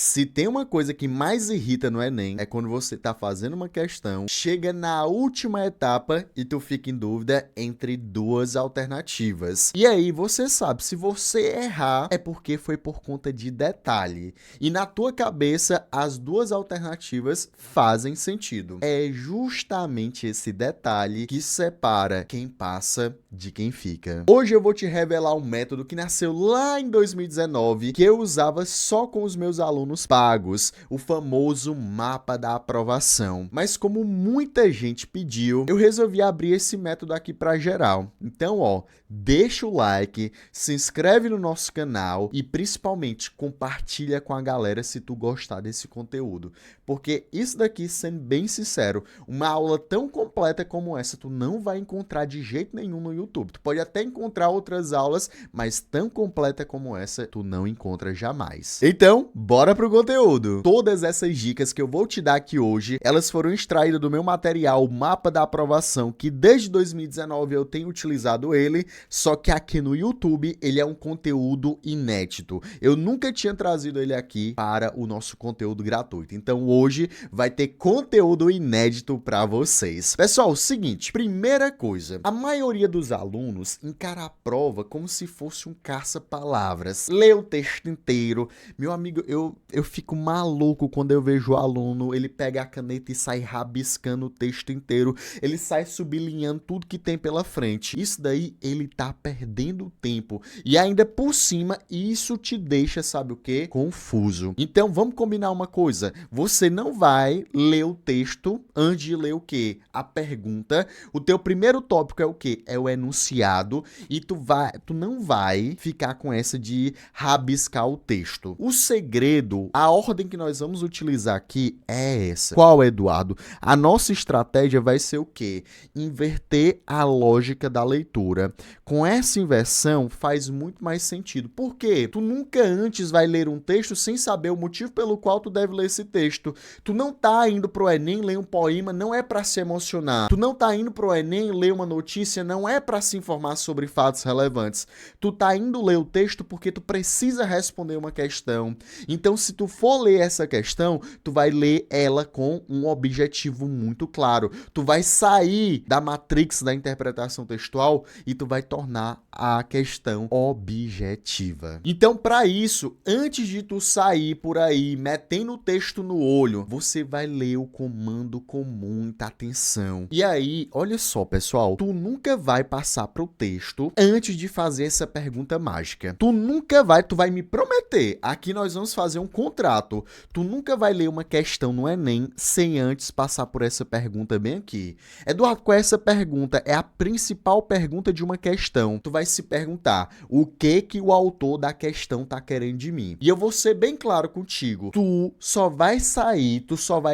Se tem uma coisa que mais irrita no Enem, é quando você tá fazendo uma questão, chega na última etapa e tu fica em dúvida entre duas alternativas. E aí você sabe, se você errar, é porque foi por conta de detalhe. E na tua cabeça, as duas alternativas fazem sentido. É justamente esse detalhe que separa quem passa de quem fica. Hoje eu vou te revelar um método que nasceu lá em 2019, que eu usava só com os meus alunos pagos, o famoso mapa da aprovação. Mas como muita gente pediu, eu resolvi abrir esse método aqui para geral. Então, deixa o like, se inscreve no nosso canal e principalmente compartilha com a galera se tu gostar desse conteúdo. Porque isso daqui, sendo bem sincero, uma aula tão completa como essa tu não vai encontrar de jeito nenhum no YouTube. Tu pode até encontrar outras aulas, mas tão completa como essa tu não encontra jamais. Então, bora pro conteúdo. Todas essas dicas que eu vou te dar aqui hoje, elas foram extraídas do meu material Mapa da Aprovação, que desde 2019 eu tenho utilizado ele, só que aqui no YouTube ele é um conteúdo inédito. Eu nunca tinha trazido ele aqui para o nosso conteúdo gratuito. Então hoje vai ter conteúdo inédito para vocês. Pessoal, seguinte, primeira coisa, a maioria dos alunos encara a prova como se fosse um caça-palavras. Lê o texto inteiro. Meu amigo, eu fico maluco quando eu vejo o aluno, ele pega a caneta e sai rabiscando o texto inteiro, ele sai sublinhando tudo que tem pela frente. Isso daí, ele tá perdendo tempo. E ainda por cima, isso te deixa, sabe o quê? Confuso. Então, vamos combinar uma coisa. Você não vai ler o texto antes de ler o quê? A pergunta. O teu primeiro tópico é o quê? É o enunciado. E tu não vai ficar com essa de rabiscar o texto. O segredo, a ordem que nós vamos utilizar aqui é essa. Qual, Eduardo? A nossa estratégia vai ser o quê? Inverter a lógica da leitura. Com essa inversão faz muito mais sentido. Por quê? Tu nunca antes vai ler um texto sem saber o motivo pelo qual tu deve ler esse texto. Tu não tá indo pro Enem ler um poema, não é para se emocionar. Tu não tá indo pro Enem ler uma notícia, não é para se informar sobre fatos relevantes. Tu tá indo ler o texto porque tu precisa responder uma questão. Então, se tu for ler essa questão, tu vai ler ela com um objetivo muito claro. Tu vai sair da matrix da interpretação textual e tu vai tornar a questão objetiva. Então, para isso, antes de tu sair por aí metendo o texto no olho, você vai ler o comando com muita atenção. E aí, olha só, pessoal, tu nunca vai passar pro texto antes de fazer essa pergunta mágica. Tu vai me prometer, aqui nós vamos fazer um contrato. Tu nunca vai ler uma questão no Enem sem antes passar por essa pergunta bem aqui. Eduardo, qual é essa pergunta? É a principal pergunta de uma questão. Tu vai se perguntar, o que o autor da questão tá querendo de mim? E eu vou ser bem claro contigo. Tu só vai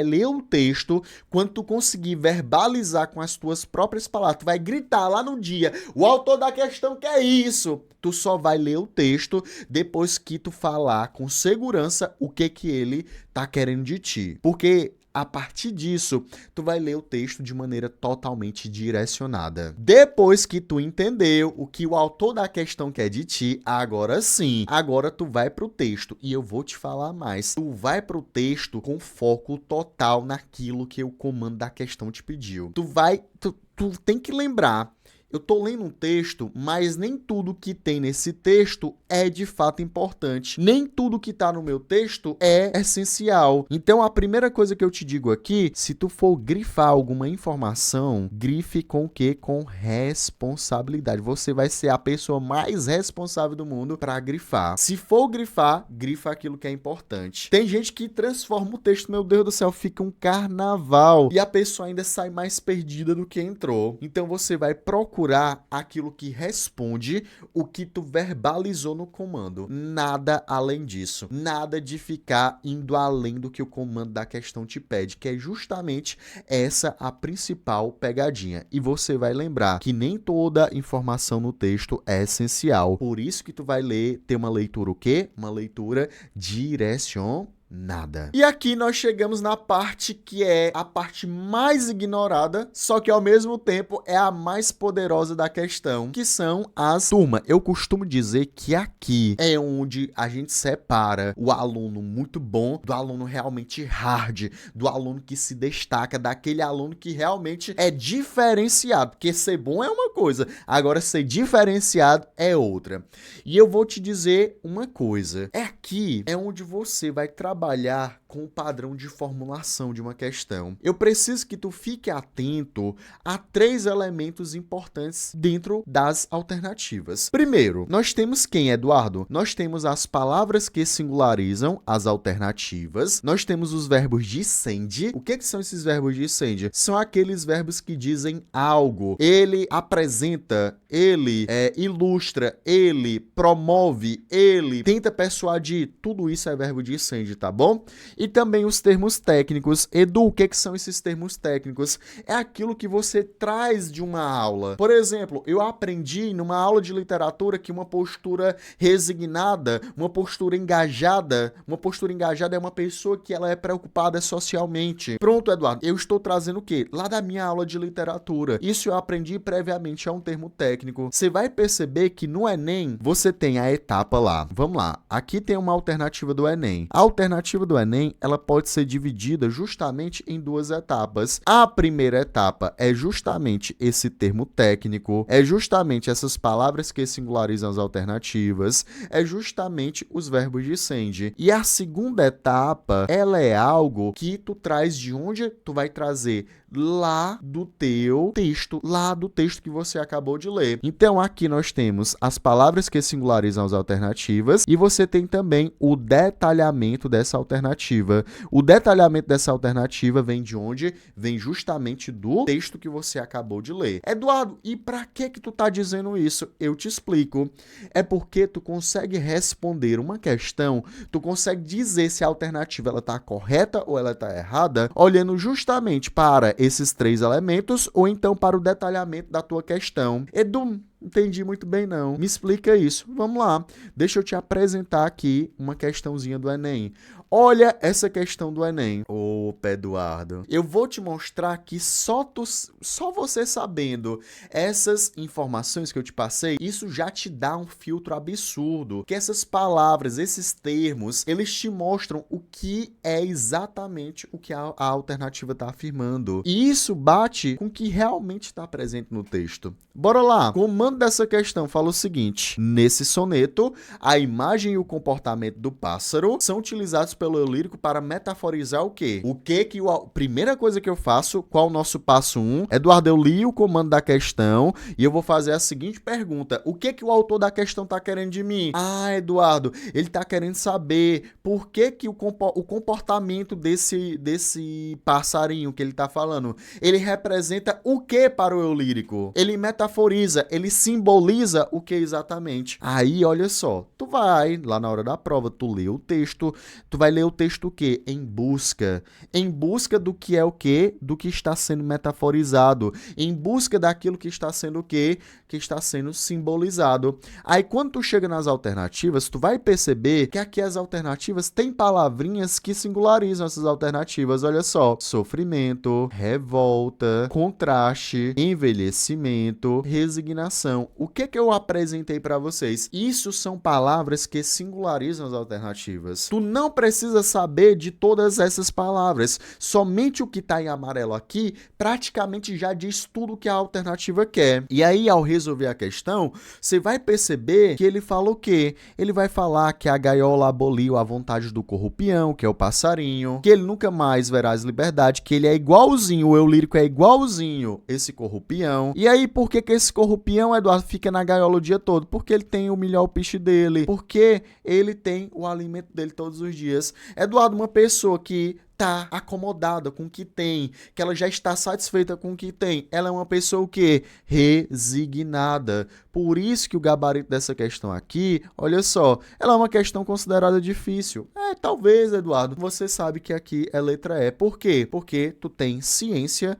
ler o texto quando tu conseguir verbalizar com as tuas próprias palavras. Tu vai gritar lá no dia, o autor da questão quer isso. Tu só vai ler o texto depois que tu falar com segurança o que ele tá querendo de ti. Porque a partir disso, tu vai ler o texto de maneira totalmente direcionada. Depois que tu entendeu o que o autor da questão quer de ti, agora sim, agora tu vai pro texto. E eu vou te falar mais. Tu vai pro texto com foco total naquilo que o comando da questão te pediu. Tu tem que lembrar. Eu tô lendo um texto, mas nem tudo que tem nesse texto é de fato importante. Nem tudo que tá no meu texto é essencial. Então, a primeira coisa que eu te digo aqui, se tu for grifar alguma informação, grife com o quê? Com responsabilidade. Você vai ser a pessoa mais responsável do mundo para grifar. Se for grifar, grifa aquilo que é importante. Tem gente que transforma o texto, meu Deus do céu, fica um carnaval. E a pessoa ainda sai mais perdida do que entrou. Então, você vai procurar aquilo que responde o que tu verbalizou no comando. Nada além disso. Nada de ficar indo além do que o comando da questão te pede, que é justamente essa a principal pegadinha. E você vai lembrar que nem toda informação no texto é essencial. Por isso que tu vai ter uma leitura o quê? Uma leitura direcionada. nada. E aqui nós chegamos na parte que é a parte mais ignorada, só que ao mesmo tempo é a mais poderosa da questão, que são as... Turma, eu costumo dizer que aqui é onde a gente separa o aluno muito bom do aluno realmente hard, do aluno que se destaca, daquele aluno que realmente é diferenciado, porque ser bom é uma coisa, agora ser diferenciado é outra. E eu vou te dizer uma coisa, aqui é onde você vai trabalhar com o padrão de formulação de uma questão. Eu preciso que tu fique atento a 3 elementos importantes dentro das alternativas. Primeiro, nós temos quem, Eduardo? Nós temos as palavras que singularizam as alternativas. Nós temos os verbos de sende. O que são esses verbos de sende? São aqueles verbos que dizem algo. Ele apresenta, ele ilustra, ele promove, ele tenta persuadir. Tudo isso é verbo de sende, tá bom? E também os termos técnicos. Edu, o que são esses termos técnicos? É aquilo que você traz de uma aula. Por exemplo, eu aprendi numa aula de literatura que uma postura resignada, uma postura engajada é uma pessoa que ela é preocupada socialmente. Pronto, Eduardo, eu estou trazendo o quê? Lá da minha aula de literatura. Isso eu aprendi previamente, é um termo técnico. Você vai perceber que no Enem você tem a etapa lá. Vamos lá, aqui tem uma alternativa do Enem. A alternativa do Enem, ela pode ser dividida justamente em 2 etapas. A primeira etapa é justamente esse termo técnico, é justamente essas palavras que singularizam as alternativas, é justamente os verbos de sende. E a segunda etapa, ela é algo que tu traz de onde tu vai trazer lá do teu texto, lá do texto que você acabou de ler. Então aqui nós temos as palavras que singularizam as alternativas e você tem também o detalhamento dessa alternativa. O detalhamento dessa alternativa vem de onde? Vem justamente do texto que você acabou de ler. Eduardo, e para que tu tá dizendo isso? Eu te explico. É porque tu consegue responder uma questão, tu consegue dizer se a alternativa ela tá correta ou ela tá errada, olhando justamente para esses 3 elementos ou então para o detalhamento da tua questão. Edu, entendi muito bem não. Me explica isso. Vamos lá. Deixa eu te apresentar aqui uma questãozinha do Enem. Olha essa questão do Enem. Opa, Eduardo. Eu vou te mostrar que só você sabendo essas informações que eu te passei, isso já te dá um filtro absurdo. Que essas palavras, esses termos, eles te mostram o que é exatamente o que a alternativa está afirmando. E isso bate com o que realmente está presente no texto. Bora lá. O comando dessa questão fala o seguinte. Nesse soneto, a imagem e o comportamento do pássaro são utilizados pelo eu lírico para metaforizar o quê? Primeira coisa que eu faço, qual o nosso passo 1? Eduardo, eu li o comando da questão e eu vou fazer a seguinte pergunta. O que o autor da questão tá querendo de mim? Ah, Eduardo, ele tá querendo saber por que o comportamento desse passarinho que ele tá falando, ele representa o que para o eu lírico? Ele metaforiza, ele simboliza o que exatamente? Aí, olha só, tu vai lá na hora da prova, tu lê o texto, tu vai ler o texto o quê? Em busca do que é o quê? Do que está sendo metaforizado, em busca daquilo que está sendo o quê? Que está sendo simbolizado. Aí quando tu chega nas alternativas, tu vai perceber que aqui as alternativas têm palavrinhas que singularizam essas alternativas, olha só, sofrimento, revolta, contraste, envelhecimento, resignação. O que eu apresentei para vocês? Isso são palavras que singularizam as alternativas. Tu não precisa saber de todas essas palavras. Somente o que está em amarelo aqui praticamente já diz tudo que a alternativa quer. E aí, ao resolver a questão, você vai perceber que ele fala o quê? Ele vai falar que a gaiola aboliu a vontade do corrupião, que é o passarinho, que ele nunca mais verá as liberdades, que ele é igualzinho, o eu lírico é igualzinho esse corrupião. E aí, por que esse corrupião, Eduardo, fica na gaiola o dia todo? Porque ele tem o melhor piche dele, porque ele tem o alimento dele todos os dias. Eduardo, uma pessoa que tá acomodada com o que tem, que ela já está satisfeita com o que tem, ela é uma pessoa o quê? Resignada. Por isso que o gabarito dessa questão aqui, olha só, ela é uma questão considerada difícil. Talvez, Eduardo, você sabe que aqui é letra E. Por quê? Porque tu tem ciência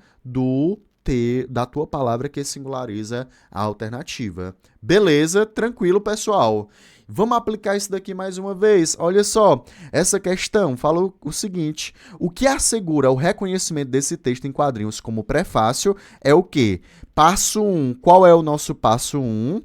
da tua palavra que singulariza a alternativa. Beleza? Tranquilo, pessoal. Vamos aplicar isso daqui mais uma vez. Olha só, essa questão fala o seguinte: o que assegura o reconhecimento desse texto em quadrinhos como prefácio é o quê? Passo 1. Qual é o nosso passo 1?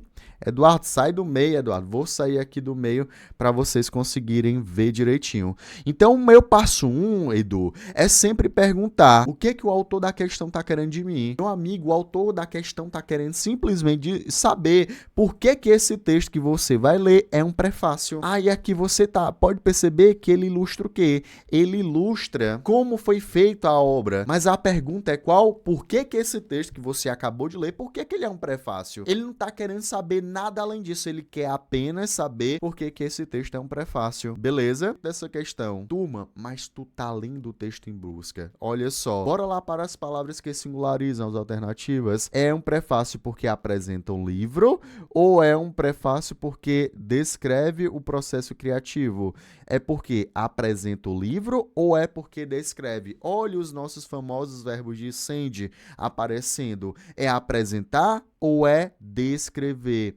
Eduardo, sai do meio, Eduardo. Vou sair aqui do meio para vocês conseguirem ver direitinho. Então, o meu passo 1, Edu, é sempre perguntar o que o autor da questão está querendo de mim. Meu amigo, o autor da questão está querendo simplesmente saber por que esse texto que você vai ler é um prefácio. E aqui você pode perceber que ele ilustra o quê? Ele ilustra como foi feita a obra. Mas a pergunta é qual? Por que esse texto que você acabou de ler, por que ele é um prefácio? Ele não está querendo saber nada além disso, ele quer apenas saber por que esse texto é um prefácio. Beleza? Dessa questão. Turma, mas tu tá lendo o texto em busca. Olha só. Bora lá para as palavras que singularizam as alternativas. É um prefácio porque apresenta um livro ou é um prefácio porque descreve o processo criativo? É porque apresenta o livro ou é porque descreve? Olha os nossos famosos verbos de send aparecendo. É apresentar ou é descrever?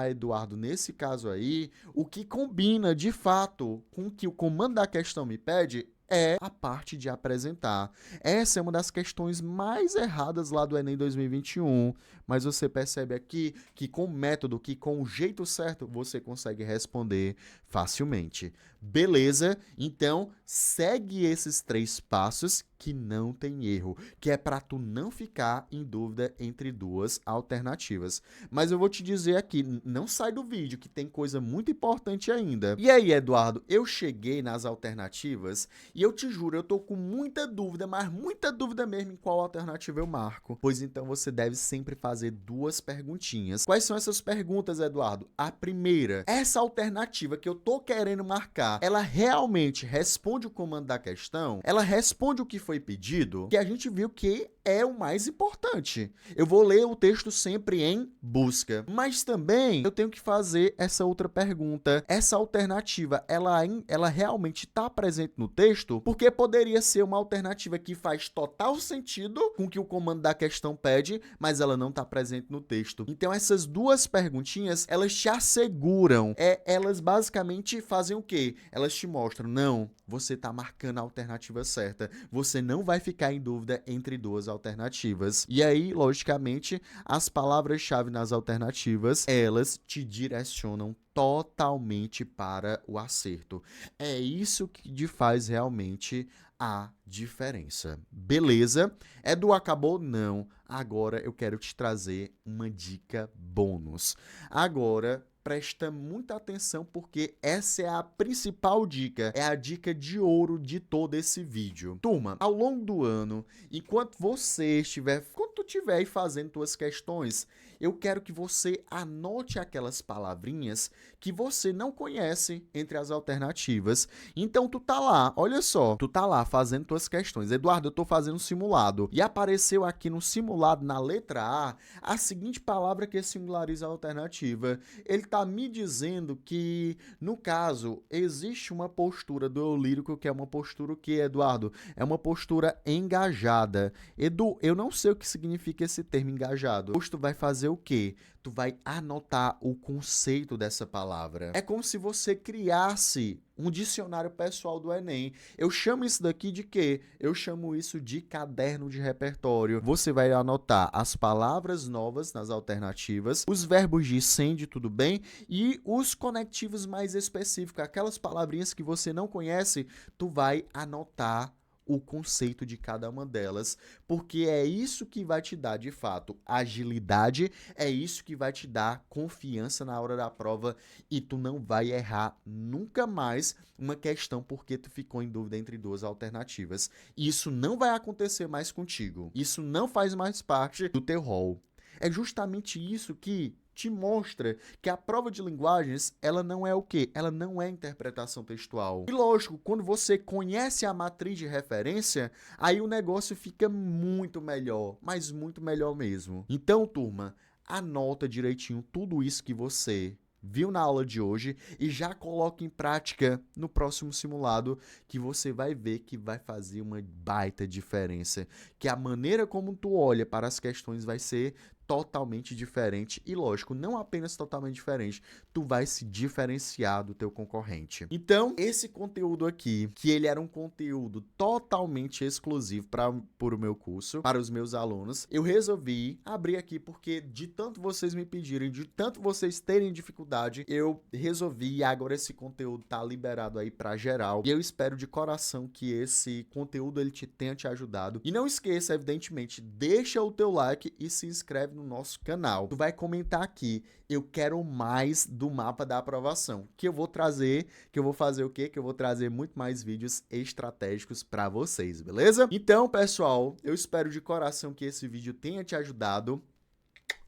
Eduardo, nesse caso aí, o que combina de fato com o que o comando da questão me pede é a parte de apresentar. Essa é uma das questões mais erradas lá do Enem 2021, mas você percebe aqui que com o método, que com o jeito certo, você consegue responder facilmente. Beleza? Então, segue esses 3 passos que não tem erro, que é para tu não ficar em dúvida entre 2 alternativas. Mas eu vou te dizer aqui, não sai do vídeo, que tem coisa muito importante ainda. E aí, Eduardo, eu cheguei nas alternativas e eu te juro, eu tô com muita dúvida, mas muita dúvida mesmo em qual alternativa eu marco. Pois então você deve sempre fazer 2 perguntinhas. Quais são essas perguntas, Eduardo? A primeira, essa alternativa que eu tô querendo marcar, ela realmente responde o comando da questão? Ela responde o que foi pedido? Que a gente viu que é o mais importante. Eu vou ler o texto sempre em busca. Mas também eu tenho que fazer essa outra pergunta. Essa alternativa, ela realmente está presente no texto? Porque poderia ser uma alternativa que faz total sentido com o que o comando da questão pede, mas ela não está presente no texto. Então essas 2 perguntinhas, elas te asseguram. Elas basicamente fazem o quê? Elas te mostram, não, você está marcando a alternativa certa. Você não vai ficar em dúvida entre 2 alternativas. E aí, logicamente, as palavras-chave nas alternativas, elas te direcionam totalmente para o acerto. É isso que faz realmente a diferença. Beleza? Edu, acabou? Não. Agora eu quero te trazer uma dica bônus. Agora, presta muita atenção porque essa é a principal dica, é a dica de ouro de todo esse vídeo. Turma, ao longo do ano, enquanto tu estiver aí fazendo tuas questões, eu quero que você anote aquelas palavrinhas que você não conhece entre as alternativas. Então tu tá lá, olha só, tu tá lá fazendo tuas questões. Eduardo, eu tô fazendo um simulado e apareceu aqui no simulado, na letra a seguinte palavra que singulariza a alternativa. Ele tá me dizendo que, no caso, existe uma postura do eu lírico que é uma postura o quê, Eduardo? É uma postura engajada. Edu, eu não sei o que significa esse termo engajado. Hoje tu vai fazer o quê? Tu vai anotar o conceito dessa palavra. É como se você criasse um dicionário pessoal do Enem. Eu chamo isso daqui de quê? Eu chamo isso de caderno de repertório. Você vai anotar as palavras novas nas alternativas, os verbos de send, tudo bem? E os conectivos mais específicos, aquelas palavrinhas que você não conhece, tu vai anotar o conceito de cada uma delas, porque é isso que vai te dar, de fato, agilidade, é isso que vai te dar confiança na hora da prova e tu não vai errar nunca mais uma questão porque tu ficou em dúvida entre 2 alternativas. Isso não vai acontecer mais contigo. Isso não faz mais parte do teu rol. É justamente isso que te mostra que a prova de linguagens, ela não é o quê? Ela não é interpretação textual. E lógico, quando você conhece a matriz de referência, aí o negócio fica muito melhor, mas muito melhor mesmo. Então, turma, anota direitinho tudo isso que você viu na aula de hoje e já coloca em prática no próximo simulado, que você vai ver que vai fazer uma baita diferença, que a maneira como tu olha para as questões vai ser totalmente diferente e, lógico, não apenas totalmente diferente, tu vai se diferenciar do teu concorrente. Então, esse conteúdo aqui, que ele era um conteúdo totalmente exclusivo para o meu curso, para os meus alunos, eu resolvi abrir aqui porque de tanto vocês me pedirem, de tanto vocês terem dificuldade, eu resolvi e agora esse conteúdo tá liberado aí para geral. E eu espero de coração que esse conteúdo ele tenha te ajudado. E não esqueça, evidentemente, deixa o teu like e se inscreve no nosso canal. Tu vai comentar aqui, eu quero mais do mapa da aprovação, que eu vou trazer, que eu vou fazer o quê? Que eu vou trazer muito mais vídeos estratégicos para vocês, beleza? Então, pessoal, eu espero de coração que esse vídeo tenha te ajudado.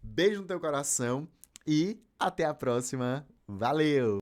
Beijo no teu coração e até a próxima. Valeu!